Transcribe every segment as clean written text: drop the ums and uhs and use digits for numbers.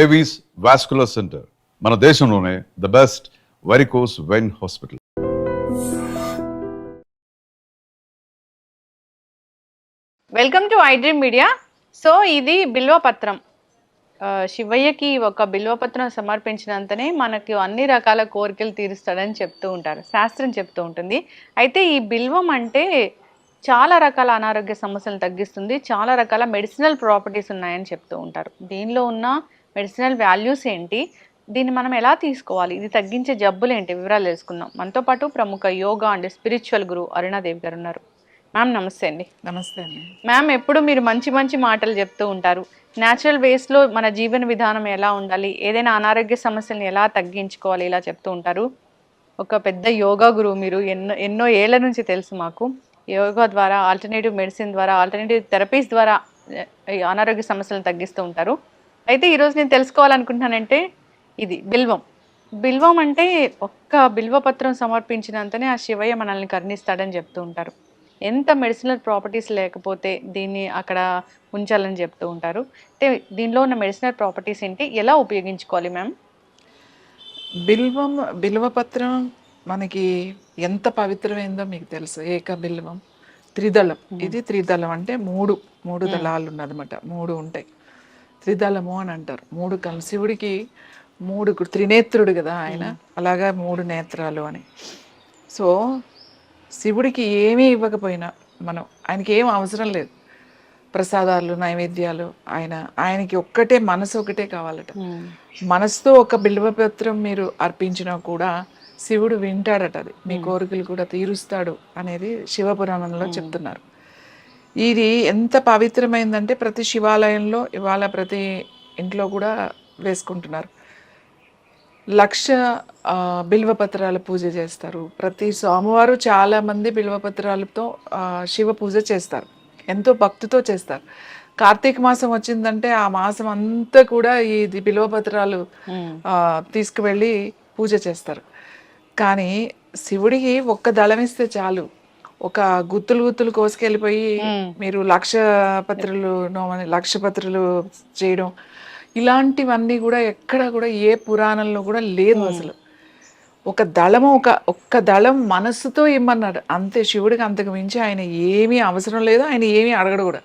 Avis vascular centre మన దేశంలోనే the best varicose vein hospital. Welcome to iDream media. So ఇది బిల్వపత్రం. శివయ్యకి ఒక బిల్వపత్రం సమర్పించినంతనే మనకి అన్ని రకాల కోరికలు తీరుస్తాడని చెప్తూ ఉంటారు, శాస్త్రం చెప్తూ ఉంటుంది. అయితే ఈ బిల్వం అంటే చాలా రకాల అనారోగ్య సమస్యలను తగ్గిస్తుంది, చాలా రకాల మెడిసినల్ ప్రాపర్టీస్ ఉన్నాయని చెప్తూ ఉంటారు. దీనిలో ఉన్న మెడిసినల్ వాల్యూస్ ఏంటి, దీన్ని మనం ఎలా తీసుకోవాలి, ఇది తగ్గించే జబ్బులు ఏంటి, వివరాలు తెలుసుకుందాం. మనతో పాటు ప్రముఖ యోగా అండ్ స్పిరిచువల్ గురు అరుణాదేవి గారు ఉన్నారు. మ్యామ్ నమస్తే అండి. నమస్తే అండి. మ్యామ్ ఎప్పుడు మీరు మంచి మంచి మాటలు చెప్తూ ఉంటారు. న్యాచురల్ వేస్లో మన జీవన విధానం ఎలా ఉండాలి, ఏదైనా అనారోగ్య సమస్యలను ఎలా తగ్గించుకోవాలి, ఇలా చెప్తూ ఉంటారు. ఒక పెద్ద యోగా గురువు మీరు. ఎన్నో ఏళ్ల నుంచి తెలుసు మాకు. యోగా ద్వారా, ఆల్టర్నేటివ్ మెడిసిన్ ద్వారా, ఆల్టర్నేటివ్ థెరపీస్ ద్వారా ఈ అనారోగ్య సమస్యలను తగ్గిస్తూ ఉంటారు. అయితే ఈరోజు నేను తెలుసుకోవాలనుకుంటున్నానంటే ఇది బిల్వం. బిల్వం అంటే ఒక్క బిల్వపత్రం సమర్పించినంతనే ఆ శివయ్య మనల్ని కరుణిస్తాడని చెప్తూ ఉంటారు. ఎంత మెడిసినల్ ప్రాపర్టీస్ లేకపోతే దీన్ని అక్కడ ఉంచాలని చెప్తూ ఉంటారు. అంటే దీనిలో ఉన్న మెడిసినల్ ప్రాపర్టీస్ ఏంటి, ఎలా ఉపయోగించుకోవాలి మ్యామ్? బిల్వపత్రం మనకి ఎంత పవిత్రమైందో మీకు తెలుసు. ఏక బిల్వం, త్రిదళం. ఇది త్రిదళం అంటే మూడు దళాలు ఉన్నదన్నమాట. మూడు ఉంటాయి, త్రిదళము అని అంటారు. మూడు కలిసి శివుడికి త్రినేత్రుడు కదా ఆయన, అలాగా మూడు నేత్రాలు అని. సో శివుడికి ఏమీ ఇవ్వకపోయినా ఆయనకి ఏం అవసరం లేదు, ప్రసాదాలు నైవేద్యాలు. ఆయనకి ఒక్కటే మనసు, ఒకటే కావాలట. మనసుతో ఒక బిల్వపత్రం మీరు అర్పించినా కూడా శివుడు వింటాడట, అది మీ కోరికలు కూడా తీరుస్తాడు అనేది శివపురాణంలో చెప్తున్నారు. ఇది ఎంత పవిత్రమైందంటే ప్రతి శివాలయంలో ఇవాళ ప్రతి ఇంట్లో కూడా వేసుకుంటున్నారు. 1,00,000 బిల్వపత్రాల పూజ చేస్తారు. ప్రతి సోమవారం చాలా మంది బిల్వపత్రాలతో శివ పూజ చేస్తారు, ఎంతో భక్తితో చేస్తారు. కార్తీక మాసం వచ్చిందంటే ఆ మాసం అంతా కూడా ఈ బిల్వపత్రాలు తీసుకువెళ్ళి పూజ చేస్తారు. కానీ శివుడికి ఒక్క దళం ఇస్తే చాలు, ఒక గుత్తులు కోసుకెళ్ళిపోయి మీరు 1,00,000 పత్రులు చేయడం, ఇలాంటివన్నీ కూడా ఎక్కడ కూడా ఏ పురాణంలో కూడా లేదు అసలు. ఒక దళము, ఒక్క దళం మనస్సుతో ఇమ్మన్నాడు అంతే. శివుడికి అంతకు మించి ఆయన ఏమీ అవసరం లేదు, ఆయన ఏమీ అడగడు కూడా.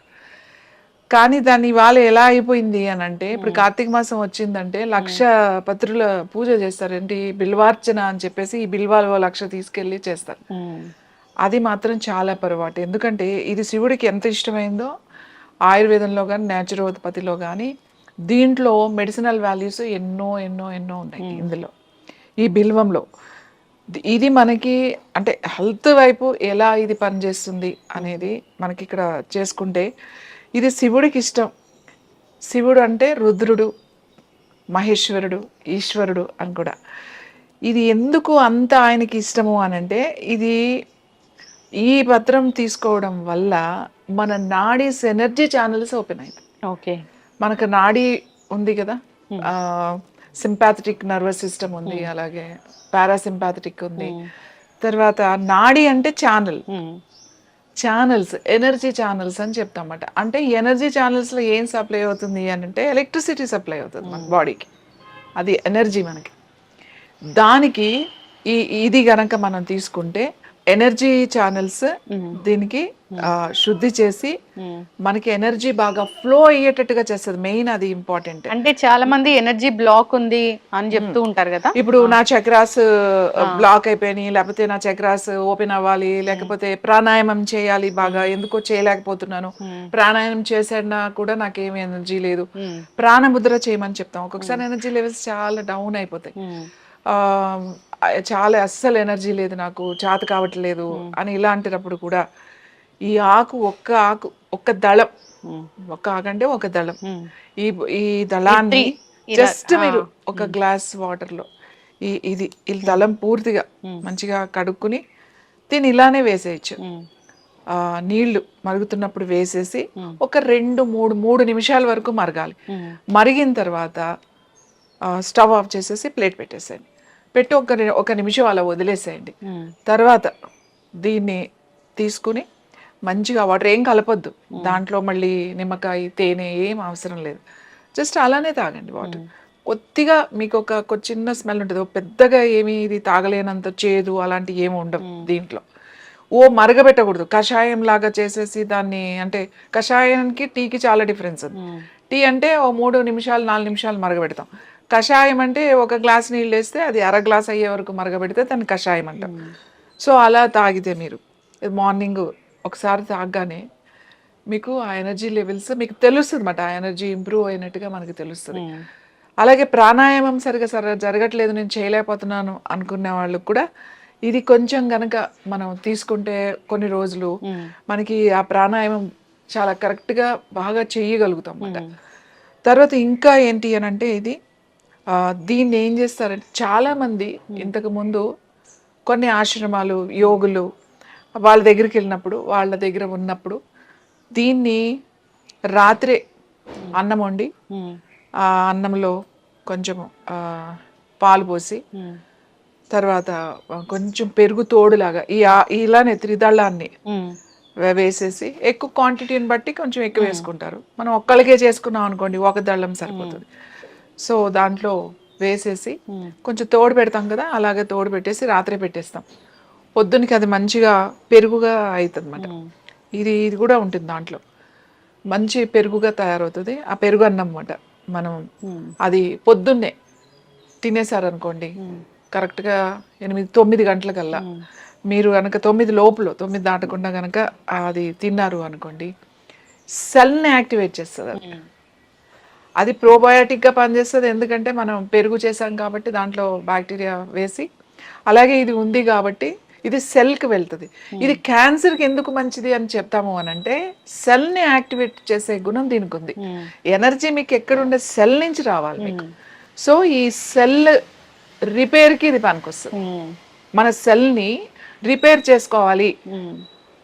కానీ దాన్ని ఇవాళ ఎలా అయిపోయింది అని అంటే, ఇప్పుడు కార్తీక మాసం వచ్చిందంటే 1,00,000 పత్రుల పూజ చేస్తారు. ఏంటి, బిల్వార్చన అని చెప్పేసి ఈ బిల్వాలు 1,00,000 తీసుకెళ్ళి చేస్తారు. అది మాత్రం చాలా పొరపాటు. ఎందుకంటే ఇది శివుడికి ఎంత ఇష్టమైందో ఆయుర్వేదంలో కానీ న్యాచురోపతిలో కానీ దీంట్లో మెడిసినల్ వాల్యూస్ ఎన్నో ఎన్నో ఎన్నో ఉన్నాయి ఇందులో, ఈ బిల్వంలో. ఇది మనకి అంటే హెల్త్ వైపు ఎలా ఇది పనిచేస్తుంది అనేది మనకి ఇక్కడ చేసుకుంటే, ఇది శివుడికి ఇష్టం. శివుడు అంటే రుద్రుడు, మహేశ్వరుడు, ఈశ్వరుడు అని కూడా. ఇది ఎందుకు అంత ఆయనకి ఇష్టము అని అంటే, ఇది ఈ పత్రం తీసుకోవడం వల్ల మన నాడీస్ ఎనర్జీ ఛానల్స్ ఓపెన్ అయింది. ఓకే, మనకు నాడీ ఉంది కదా, సింపాథటిక్ నర్వస్ సిస్టమ్ ఉంది, అలాగే పారాసింపాథటిక్ ఉంది. తర్వాత నాడీ అంటే ఛానల్స్, ఎనర్జీ ఛానల్స్ అని చెప్తామన్నమాట. అంటే ఎనర్జీ ఛానల్స్లో ఏం సప్లై అవుతుంది అని అంటే ఎలక్ట్రిసిటీ సప్లై అవుతుంది మన బాడీకి, అది ఎనర్జీ మనకి. దానికి ఇది గనక మనం తీసుకుంటే ఎనర్జీ ఛానల్స్ దీనికి శుద్ధి చేసి మనకి ఎనర్జీ బాగా ఫ్లో అయ్యేటట్టుగా చేస్తుంది. మెయిన్ అది ఇంపార్టెంట్. అంటే చాలా మంది ఎనర్జీ బ్లాక్ ఉంది అని చెప్తూ ఉంటారు కదా. ఇప్పుడు నా చక్రాస్ బ్లాక్ అయిపోయినాయి, లేకపోతే నా చక్రాస్ ఓపెన్ అవ్వాలి, లేకపోతే ప్రాణాయామం చేయాలి, బాగా ఎందుకో చేయలేకపోతున్నాను, ప్రాణాయామం చేసినా కూడా నాకేమి ఎనర్జీ లేదు, ప్రాణముద్ర చేయమని చెప్తాం. ఒక్కొక్కసారి ఎనర్జీ లెవెల్స్ చాలా డౌన్ అయిపోతాయి, చాలా అస్సలు ఎనర్జీ లేదు, నాకు చేత కావట్లేదు అని ఇలాంటినప్పుడు కూడా ఈ ఆకు, ఒక్క దళం, ఒక్క ఆకు అంటే ఒక దళం, ఈ దళాన్ని జస్ట్ మీరు ఒక గ్లాస్ వాటర్లో ఈ దళం పూర్తిగా మంచిగా కడుక్కుని దీన్ని ఇలానే వేసేయచ్చు. నీళ్లు మరుగుతున్నప్పుడు వేసేసి ఒక 2-3 నిమిషాల వరకు మరగాలి. మరిగిన తర్వాత స్టవ్ ఆఫ్ చేసేసి ప్లేట్ పెట్టేసేయండి. పెట్టి ఒక నిమిషం అలా వదిలేసేయండి. తర్వాత దీన్ని తీసుకుని మంచిగా, వాటర్ ఏం కలపొద్దు దాంట్లో, మళ్ళీ నిమ్మకాయ, తేనె ఏం అవసరం లేదు. జస్ట్ అలానే తాగండి వాటర్. కొద్దిగా మీకు ఒక చిన్న స్మెల్ ఉంటుంది, పెద్దగా ఏమి ఇది తాగలేనంత చేదు అలాంటి ఏమి ఉండవు దీంట్లో. మరగబెట్టకూడదు, కషాయం లాగా చేసేసి దాన్ని, అంటే కషాయానికి టీకి చాలా డిఫరెన్స్ ఉంది. టీ అంటే 3 నిమిషాలు 4 నిమిషాలు మరగబెడతాం. కషాయం అంటే ఒక గ్లాస్ నీళ్ళు వేస్తే అది అర గ్లాస్ అయ్యే వరకు మరగబెడితే దాన్ని కషాయం అంటాం. సో అలా తాగితే మీరు మార్నింగ్ ఒకసారి తాగగానే మీకు ఆ ఎనర్జీ లెవెల్స్ మీకు తెలుస్తుంది అన్నమాట. ఆ ఎనర్జీ ఇంప్రూవ్ అయినట్టుగా మనకి తెలుస్తుంది. అలాగే ప్రాణాయామం సరిగా జరగట్లేదు, నేను చేయలేకపోతున్నాను అనుకునే వాళ్ళకు కూడా ఇది కొంచెం గనక మనం తీసుకుంటే కొన్ని రోజులు మనకి ఆ ప్రాణాయామం చాలా కరెక్ట్గా బాగా చేయగలుగుతాం అన్నమాట. తర్వాత ఇంకా ఏంటి అని అంటే ఇది దీన్ని ఏం చేస్తారంటే చాలామంది ఇంతకు ముందు కొన్ని ఆశ్రమాలు యోగులు వాళ్ళ దగ్గరికి వెళ్ళినప్పుడు, వాళ్ళ దగ్గర ఉన్నప్పుడు దీన్ని రాత్రే అన్నం వండి ఆ అన్నంలో కొంచెం పాలు పోసి తర్వాత కొంచెం పెరుగు తోడులాగా ఇలానే త్రిదళాన్ని వేసేసి, ఎక్కువ క్వాంటిటీని బట్టి కొంచెం ఎక్కువ వేసుకుంటారు. మనం ఒక్కళ్ళకే చేసుకున్నాం అనుకోండి ఒక దళం సరిపోతుంది. సో దాంట్లో వేసేసి కొంచెం తోడు పెడతాం కదా, అలాగే తోడు పెట్టేసి రాత్రే పెట్టేస్తాం. పొద్దునకి అది మంచిగా పెరుగుగా అవుతుంది అన్నమాట. ఇది కూడా ఉంటుంది దాంట్లో, మంచి పెరుగుగా తయారవుతుంది. ఆ పెరుగు అన్నం అన్నమాట. మనం అది పొద్దున్నే తినేసారనుకోండి, కరెక్ట్గా 8-9 గంటలకల్లా మీరు కనుక 9 లోపల 9 దాటకుండా కనుక అది తిన్నారు అనుకోండి, సెల్ని యాక్టివేట్ చేస్తుంది. అది ప్రోబయోటిక్గా పనిచేస్తుంది, ఎందుకంటే మనం పెరుగు చేసాం కాబట్టి దాంట్లో బ్యాక్టీరియా వేసి, అలాగే ఇది ఉంది కాబట్టి ఇది సెల్కి వెళ్తుంది. ఇది క్యాన్సర్కి ఎందుకు మంచిది అని చెప్తాము అని అంటే, సెల్ని యాక్టివేట్ చేసే గుణం దీనికి ఉంది. ఎనర్జీ మీకు ఎక్కడుండే సెల్ నుంచి రావాలి మీకు. సో ఈ సెల్ రిపేర్కి ఇది పనికొస్తుంది. మన సెల్ని రిపేర్ చేసుకోవాలి,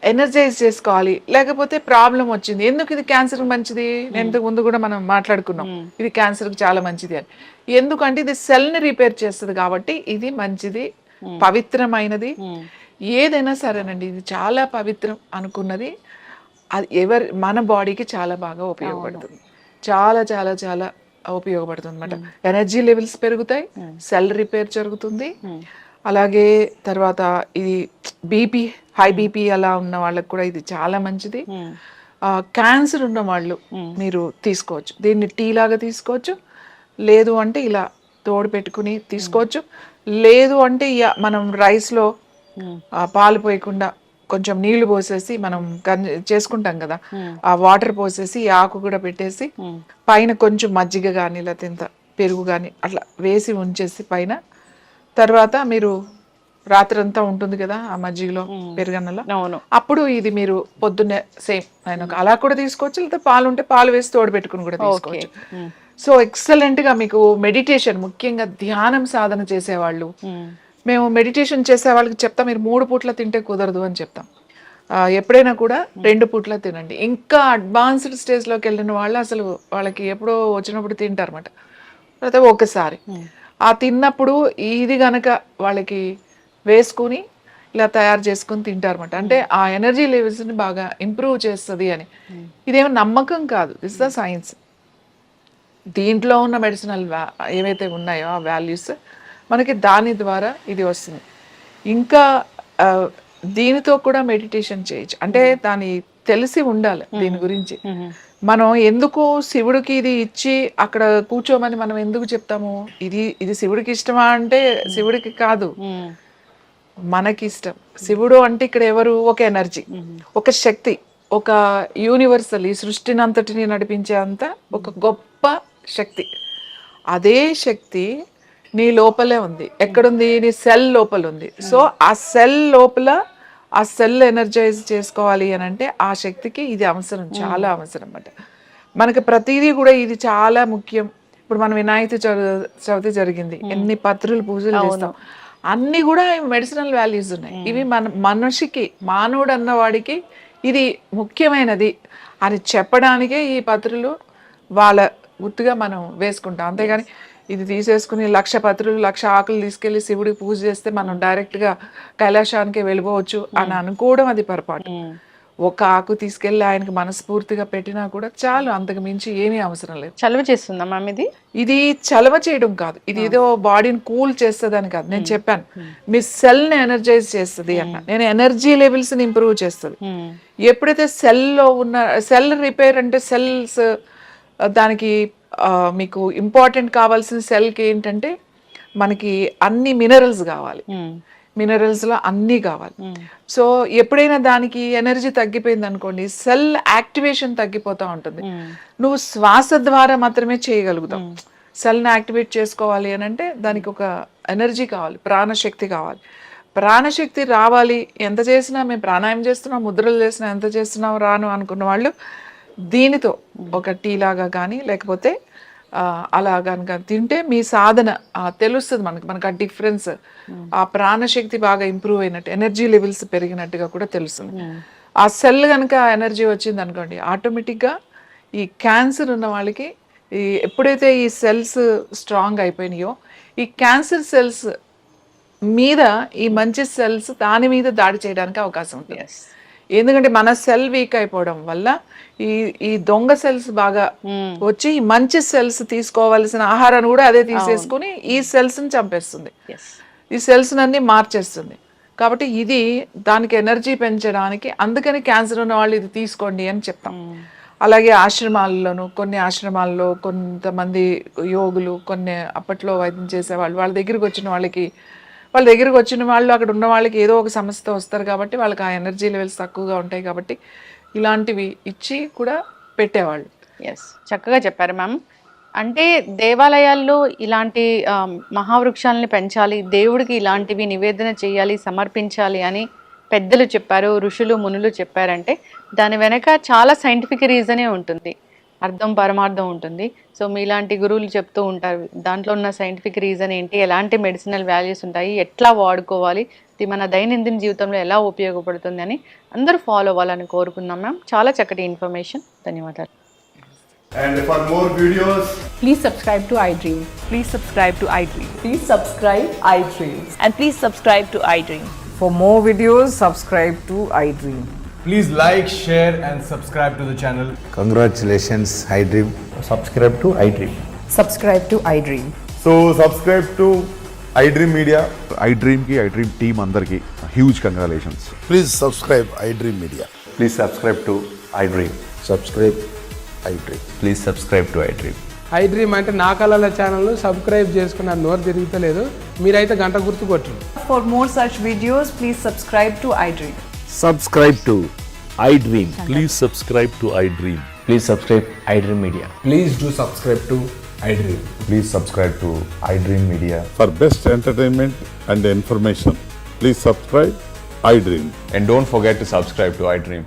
ఎనర్జైజ్ చేసుకోవాలి. లేకపోతే ప్రాబ్లం వచ్చింది, ఎందుకు ఇది క్యాన్సర్కి మంచిది, నేను ఇంతకు ముందు కూడా మనం మాట్లాడుకున్నాం ఇది క్యాన్సర్కి చాలా మంచిది అని. ఎందుకంటే ఇది సెల్ని రిపేర్ చేస్తుంది కాబట్టి ఇది మంచిది, పవిత్రమైనది. ఏదైనా సరేనండి, ఇది చాలా పవిత్రం అనుకున్నది అది మన బాడీకి చాలా బాగా ఉపయోగపడుతుంది. చాలా చాలా చాలా ఉపయోగపడుతుంది అన్నమాట. ఎనర్జీ లెవెల్స్ పెరుగుతాయి, సెల్ రిపేర్ జరుగుతుంది. అలాగే తర్వాత ఇది బీపీ, హై బీపీ అలా ఉన్న వాళ్ళకి కూడా ఇది చాలా మంచిది. క్యాన్సర్ ఉన్న వాళ్ళు మీరు తీసుకోవచ్చు, దీన్ని టీ లాగా తీసుకోవచ్చు, లేదు అంటే ఇలా తోడు పెట్టుకుని తీసుకోవచ్చు, లేదు అంటే మనం రైస్లో పాలు పోయకుండా కొంచెం నీళ్లు పోసేసి మనం చేసుకుంటాం కదా, ఆ వాటర్ పోసేసి ఆకు కూడా పెట్టేసి పైన కొంచెం మజ్జిగ కానీ లేకపోతే పెరుగు కానీ అట్లా వేసి ఉంచేసి పైన, తర్వాత మీరు రాత్రంతా ఉంటుంది కదా ఆ మజ్జిగలో పెరుగన్నలో, అప్పుడు ఇది మీరు పొద్దున్నే సేమ్ ఆయన అలా కూడా తీసుకోవచ్చు, లేకపోతే పాలు ఉంటే పాలు వేసి తోడు పెట్టుకుని కూడా తీసుకోవచ్చు. సో ఎక్సలెంట్ గా మీకు మెడిటేషన్, ముఖ్యంగా ధ్యానం సాధన చేసేవాళ్ళు, మేము మెడిటేషన్ చేసే వాళ్ళకి చెప్తాం, మీరు 3 పూట్ల తింటే కుదరదు అని చెప్తాం. ఎప్పుడైనా కూడా 2 పూట్ల తినండి. ఇంకా అడ్వాన్స్డ్ స్టేజ్లోకి వెళ్ళిన వాళ్ళు అసలు వాళ్ళకి ఎప్పుడో వచ్చినప్పుడు తింటారన్నమాట, లేకపోతే ఒకసారి ఆ తిన్నప్పుడు ఇది గనక వాళ్ళకి వేసుకుని ఇలా తయారు చేసుకుని తింటారన్నమాట. అంటే ఆ ఎనర్జీ లెవెల్స్ని బాగా ఇంప్రూవ్ చేస్తుంది అని. ఇదేమో నమ్మకం కాదు, దిస్ ద సైన్స్. దీంట్లో ఉన్న మెడిసినల్ ఏవైతే ఉన్నాయో ఆ వాల్యూస్ మనకి దాని ద్వారా ఇది వస్తుంది. ఇంకా దీనితో కూడా మెడిటేషన్ చేయొచ్చు, అంటే దాని తెలిసి ఉండాలి దీని గురించి. మనం ఎందుకు శివుడికి ఇది ఇచ్చి అక్కడ కూర్చోమని మనం ఎందుకు చెప్తాము, ఇది శివుడికి ఇష్టమా అంటే శివుడికి కాదు, మనకి ఇష్టం. శివుడు అంటే ఇక్కడ ఎవరు, ఒక ఎనర్జీ, ఒక శక్తి, ఒక యూనివర్సల్, ఈ సృష్టిని అంతటిని నడిపించే అంత ఒక గొప్ప శక్తి. అదే శక్తి నీ లోపలే ఉంది. ఎక్కడుంది, నీ సెల్ లోపల ఉంది. సో ఆ సెల్ లోపల ఆ సెల్ ఎనర్జైజ్ చేసుకోవాలి అని అంటే ఆ శక్తికి ఇది అవసరం, చాలా అవసరం అన్నమాట. మనకి ప్రతిదీ కూడా ఇది చాలా ముఖ్యం. ఇప్పుడు మనం వినాయక చవితి జరిగింది, ఎన్ని పత్రులు పూజలు చేస్తాం, అన్ని కూడా మెడిసినల్ వాల్యూస్ ఉన్నాయి. ఇవి మనిషికి, మానవుడు అన్నవాడికి ఇది ముఖ్యమైనది అని చెప్పడానికే ఈ పత్రులు వాళ్ళ గుర్తుగా మనం వేసుకుంటాం. అంతేగాని ఇది తీసేసుకుని 1,00,000 పత్రులు 1,00,000 ఆకులు తీసుకెళ్లి శివుడికి పూజ చేస్తే మనం డైరెక్ట్గా కైలాసానికి వెళ్ళిపోవచ్చు అని అనుకోవడం అది పొరపాటు. ఒక ఆకు తీసుకెళ్ళి ఆయనకి మనస్ఫూర్తిగా పెట్టినా కూడా చాలు, అంతకు మించి ఏమీ అవసరం లేదు. చలువ చేస్తుందా మ్యామ్ ఇది? ఇది చలవ చేయడం కాదు, ఇది ఏదో బాడీని కూల్ చేస్తుందని కాదు. నేను చెప్పాను మీ సెల్ని ఎనర్జైజ్ చేస్తుంది అన్న, నేను ఎనర్జీ లెవెల్స్ని ఇంప్రూవ్ చేస్తుంది. ఎప్పుడైతే సెల్లో ఉన్న సెల్ రిపేర్ అంటే సెల్స్ దానికి మీకు ఇంపార్టెంట్ కావాల్సిన సెల్కి ఏంటంటే మనకి అన్ని మినరల్స్ కావాలి, మినరల్స్లో అన్నీ కావాలి. సో ఎప్పుడైనా దానికి ఎనర్జీ తగ్గిపోయింది అనుకోండి, సెల్ యాక్టివేషన్ తగ్గిపోతూ ఉంటుంది. నువ్వు శ్వాస ద్వారా మాత్రమే చేయగలుగుతావు. సెల్ని యాక్టివేట్ చేసుకోవాలి అని అంటే దానికి ఒక ఎనర్జీ కావాలి, ప్రాణశక్తి కావాలి. ప్రాణశక్తి రావాలి, ఎంత చేసినా మేము ప్రాణాయామం చేస్తున్నాం, ముద్రలు చేసినా, ఎంత చేస్తున్నాం రాను అనుకున్న వాళ్ళు దీనితో ఒక టీ లాగా కానీ లేకపోతే అలా కనుక తింటే మీ సాధన తెలుస్తుంది మనకు ఆ డిఫరెన్స్, ఆ ప్రాణశక్తి బాగా ఇంప్రూవ్ అయినట్టు, ఎనర్జీ లెవెల్స్ పెరిగినట్టుగా కూడా తెలుస్తుంది. ఆ సెల్ కనుక ఎనర్జీ వచ్చింది అనుకోండి, ఆటోమేటిక్గా ఈ క్యాన్సర్ ఉన్న వాళ్ళకి ఎప్పుడైతే ఈ సెల్స్ స్ట్రాంగ్ అయిపోయినాయో, ఈ క్యాన్సర్ సెల్స్ మీద ఈ మంచి సెల్స్ దాని మీద దాడి చేయడానికి అవకాశం ఉంటుంది. ఎందుకంటే మన సెల్ వీక్ అయిపోవడం వల్ల ఈ దొంగ సెల్స్ బాగా వచ్చి ఈ మంచి సెల్స్ తీసుకోవాల్సిన ఆహారాన్ని కూడా అదే తీసేసుకుని ఈ సెల్స్ ని చంపేస్తుంది, ఈ సెల్స్ అన్ని మార్చేస్తుంది. కాబట్టి ఇది దానికి ఎనర్జీ పెంచడానికి, అందుకని క్యాన్సర్ ఉన్న వాళ్ళు ఇది తీసుకోండి అని చెప్తాం. అలాగే ఆశ్రమాల్లోనూ, కొన్ని ఆశ్రమాల్లో కొంతమంది యోగులు, కొన్ని అప్పట్లో వైద్యం చేసేవాళ్ళు, వాళ్ళ దగ్గరికి వచ్చిన వాళ్ళు అక్కడ ఉన్న వాళ్ళకి ఏదో ఒక సమస్యతో వస్తారు కాబట్టి వాళ్ళకి ఆ ఎనర్జీ లెవెల్స్ తక్కువగా ఉంటాయి కాబట్టి ఇలాంటివి ఇచ్చి కూడా పెట్టేవాళ్ళు. ఎస్, చక్కగా చెప్పారు మ్యామ్. అంటే దేవాలయాల్లో ఇలాంటి మహావృక్షాలని పెంచాలి, దేవుడికి ఇలాంటివి నివేదన చేయాలి, సమర్పించాలి అని పెద్దలు చెప్పారు, ఋషులు మునులు చెప్పారంటే దాని వెనక చాలా సైంటిఫిక్ రీజనే ఉంటుంది, అర్థం పరమార్థం ఉంటుంది. సో మీలాంటి గురువులు చెప్తూ ఉంటారు దాంట్లో ఉన్న సైంటిఫిక్ రీజన్ ఏంటి, ఎలాంటి మెడిసినల్ వాల్యూస్ ఉంటాయి, ఎట్లా వాడుకోవాలి, ఇది మన దైనందిన జీవితంలో ఎలా ఉపయోగపడుతుంది అని అందరూ ఫాలో అవ్వాలని కోరుకుందాం మ్యామ్. చాలా చక్కటి ఇన్ఫర్మేషన్, ధన్యవాదాలు. And for more videos, Please subscribe to iDream. Please subscribe to iDream. Please subscribe iDream. And please subscribe to iDream. For more videos, subscribe to iDream. please like, share and subscribe to the channel. Congratulations, iDream. Subscribe to iDream. Subscribe to iDream. So subscribe to iDream Media. iDream ki iDream team andarki huge congratulations. Please subscribe iDream Media. Please subscribe to iDream. Subscribe iDream. Please subscribe to iDream. iDream అంటే నా కళల ఛానల్ను subscribe చేసుకున్న నోరు తిరుగుతలేదు, మీరైతే గంట గుర్తు కొట్టు. For more such videos, please subscribe to iDream. Subscribe to iDream. Please subscribe to iDream. Please subscribe iDream Media. Please do subscribe to iDream. Please subscribe to iDream Media. For best entertainment and information, please subscribe iDream. And don't forget to subscribe to iDream.